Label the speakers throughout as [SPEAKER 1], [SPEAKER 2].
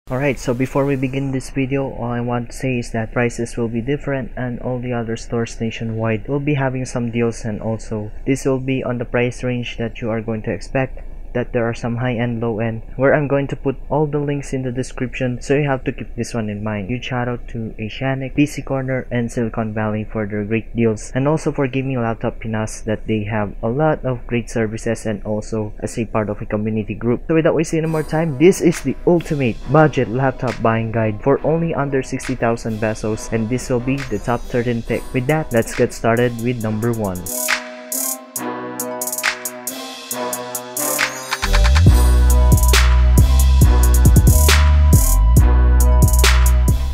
[SPEAKER 1] Alright, so before we begin this video, all I want to say is that prices will be different and all the other stores nationwide will be having some deals, and also this will be on the price range that you are going to expect. That there are some high-end, low-end, where I'm going to put all the links in the description, so you have to keep this one in mind. Huge shout out to Asianic, PC Corner, and Silicon Valley for their great deals, and also for Gaming Laptop Pinas, that they have a lot of great services and also as a part of a community group. So without wasting any more time, this is the ultimate budget laptop buying guide for only under 60,000 pesos, and this will be the top 13 pick. With that, let's get started with number 1.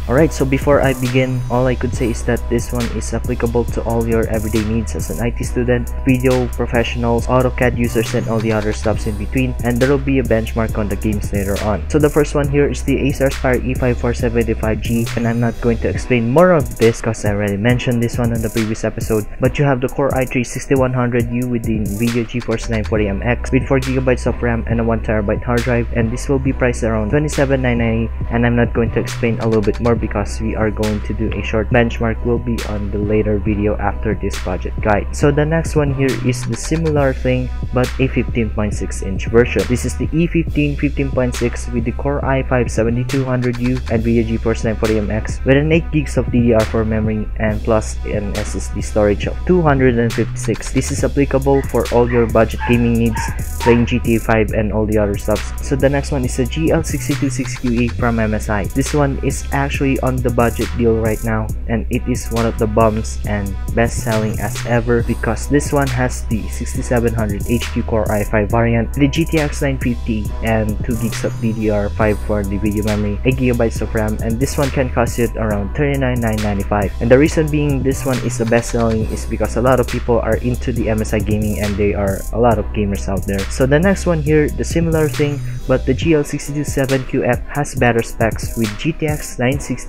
[SPEAKER 1] Alright, so before I begin, all I could say is that this one is applicable to all your everyday needs as an IT student, video professionals, AutoCAD users, and all the other stuffs in between, and there will be a benchmark on the games later on. So the first one here is the Acer Aspire E5475G, and I'm not going to explain more of this because I already mentioned this one on the previous episode, but you have the Core i3-6100U with the NVIDIA GeForce 940MX with 4GB of RAM and a 1TB hard drive, and this will be priced around 27,990, and I'm not going to explain a little bit more because we are going to do a short benchmark, will be on the later video after this budget guide. So the next one here is the similar thing but a 15.6-inch version. This is the E15 15.6 with the Core i5-7200U NVIDIA GeForce 940MX with an 8GB of DDR4 memory and plus an SSD storage of 256. This is applicable for all your budget gaming needs, playing GTA 5 and all the other stuff. So the next one is the GL62 6QE from MSI. This one is actually on the budget deal right now, and it is one of the bombs and best selling as ever because this one has the 6700 HQ Core i5 variant, the GTX 950 and 2GB of DDR5 for the video memory, 8GB of RAM, and this one can cost you around 39,995. And the reason being this one is the best selling is because a lot of people are into the MSI gaming and there are a lot of gamers out there. So the next one here, the similar thing, but the GL62 7QF has better specs with GTX 960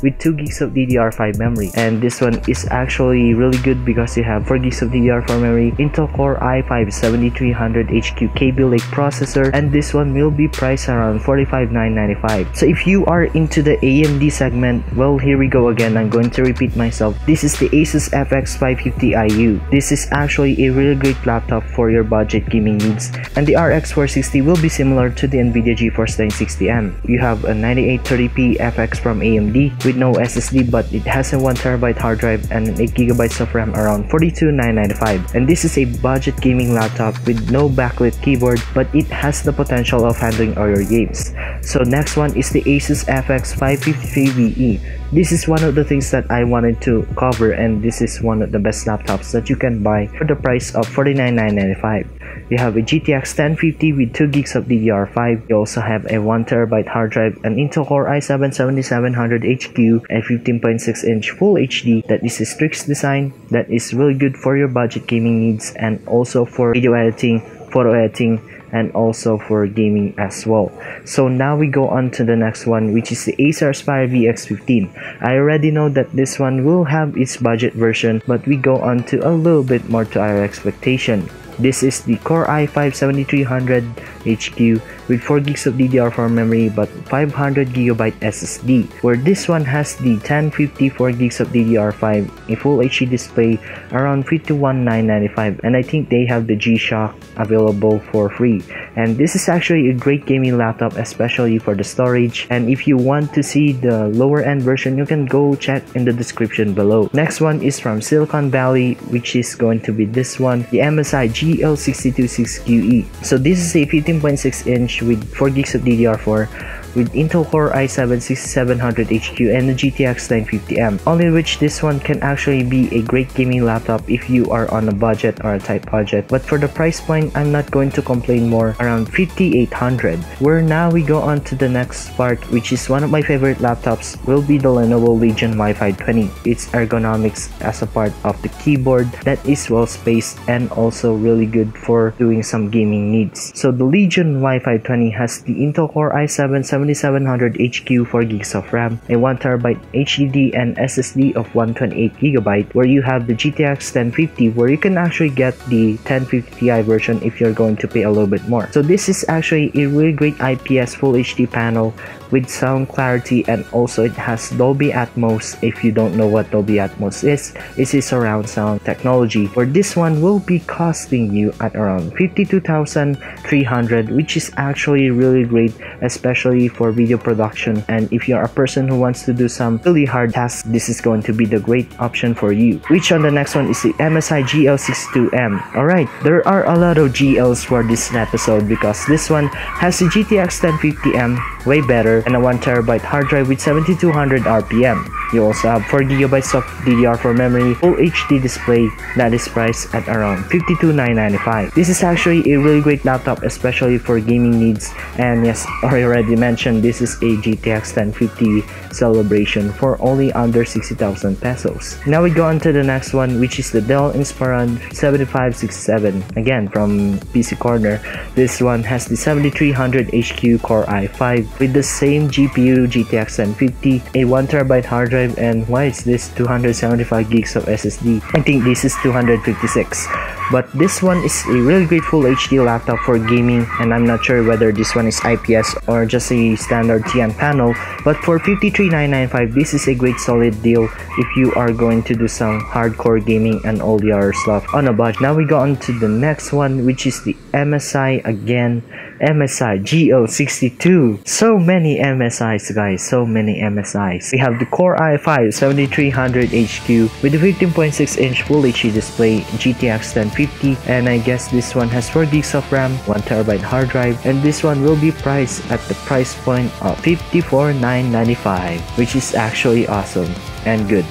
[SPEAKER 1] with 2GB of DDR5 memory, and this one is actually really good because you have 4GB of DDR4 memory, Intel Core i5-7300HQ Kaby Lake processor, and this one will be priced around 45,995. So if you are into the AMD segment, well, here we go again, I'm going to repeat myself. This is the Asus Fx 550iU. This is actually a really great laptop for your budget gaming needs, and the RX 460 will be similar to the NVIDIA GeForce 960M. You have a 9830p FX from AMD with no SSD, but it has a 1TB hard drive and an 8GB of RAM around 42,995. And this is a budget gaming laptop with no backlit keyboard, but it has the potential of handling all your games. So next one is the Asus Fx 553VE. This is one of the things that I wanted to cover, and this is one of the best laptops that you can buy for the price of 49,995. You have a GTX 1050 with 2GB of DDR5. You also have a 1TB hard drive, an Intel Core i7-7700HQ, and 15.6-inch Full HD. That is a Strix design that is really good for your budget gaming needs and also for video editing, photo editing, and also for gaming as well. So now we go on to the next one, which is the Acer Aspire VX15. I already know that this one will have its budget version, but we go on to a little bit more to our expectation. This is the Core i5-7300HQ with 4GB of DDR4 memory but 500GB SSD, where this one has the 1050 4GB of DDR5, a Full HD display around 51,995, and I think they have the G-Shock available for free. And this is actually a great gaming laptop, especially for the storage, and if you want to see the lower end version, you can go check in the description below. Next one is from Silicon Valley, which is going to be this one, the MSI GL62 6QE. So this is a 15.6-inch with 4GB of DDR4 with Intel Core i7-6700HQ and the GTX 950M, only which this one can actually be a great gaming laptop if you are on a budget or a tight budget. But for the price point, I'm not going to complain more, around 5,800. Where now we go on to the next part, which is one of my favorite laptops, will be the Lenovo Legion Wi-Fi 20. Its ergonomics as a part of the keyboard that is well spaced and also really good for doing some gaming needs. So the Legion Wi-Fi 20 has the Intel Core i7-7700HQ 4GB of RAM, a 1TB HDD and SSD of 128GB, where you have the GTX 1050, where you can actually get the 1050 Ti version if you're going to pay a little bit more. So this is actually a really great IPS Full HD panel with sound clarity, and also it has Dolby Atmos. If you don't know what Dolby Atmos is, it's a surround sound technology. For this one will be costing you at around 52,300, which is actually really great, especially for video production. And if you're a person who wants to do some really hard tasks, this is going to be the great option for you. Which on the next one is the Msi Geo62M. Alright, there are a lot of GLs for this episode because this one has the GTX 1050M, way better, and a 1TB hard drive with 7200 RPM. You also have 4GB of DDR4 memory, full HD display that is priced at around 52,995. This is actually a really great laptop, especially for gaming needs. And yes, I already mentioned this is a GTX 1050 celebration for only under 60,000 pesos. Now we go on to the next one, which is the Dell Inspiron 7567. Again, from PC Corner. This one has the 7300 HQ Core i5 with the same GPU, GTX 1050, a 1TB hard drive, and why is this 275 gigs of SSD? I think this is 256. But this one is a really great full HD laptop for gaming, and I'm not sure whether this one is IPS or just a standard TN panel. But for 53,995, this is a great solid deal if you are going to do some hardcore gaming and all the other stuff on a budget. Now we go on to the next one, which is the MSI again. Msi Geo62. So many MSIs, guys, so many MSIs. We have the Core i5 7300 HQ with a 15.6-inch Full HD display, GTX 1050, and I guess this one has 4 gigs of RAM, 1TB hard drive, and this one will be priced at the price point of 54,995, which is actually awesome and good.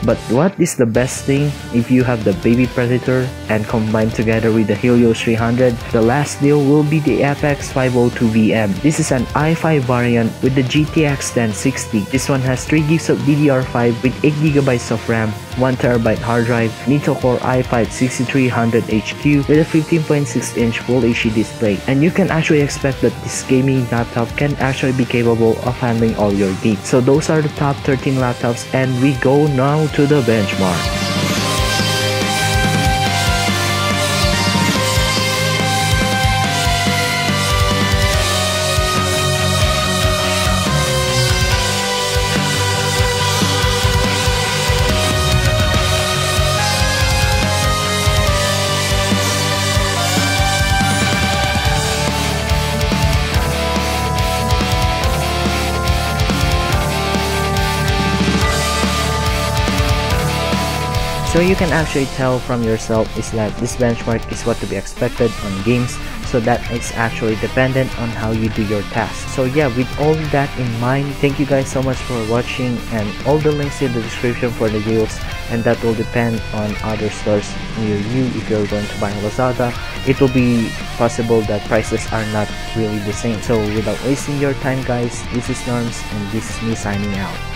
[SPEAKER 1] But what is the best thing? If you have the Baby Predator and combined together with the Helios 300, the last deal will be the FX 502VM. This is an i5 variant with the GTX 1060. This one has 3 gigs of DDR5 with 8GB of RAM, 1TB hard drive, Intel Core i5 6300 HQ with a 15.6-inch Full HD display. And you can actually expect that this gaming laptop can actually be capable of handling all your needs. So those are the top 13 laptops, and we go now to the benchmark. So you can actually tell from yourself is that this benchmark is what to be expected on games, so that is actually dependent on how you do your tasks. So yeah, with all that in mind, thank you guys so much for watching, and all the links in the description for the deals, and that will depend on other stores near you. If you're going to buy on Lazada, it will be possible that prices are not really the same. So without wasting your time, guys, this is Norms, and this is me signing out.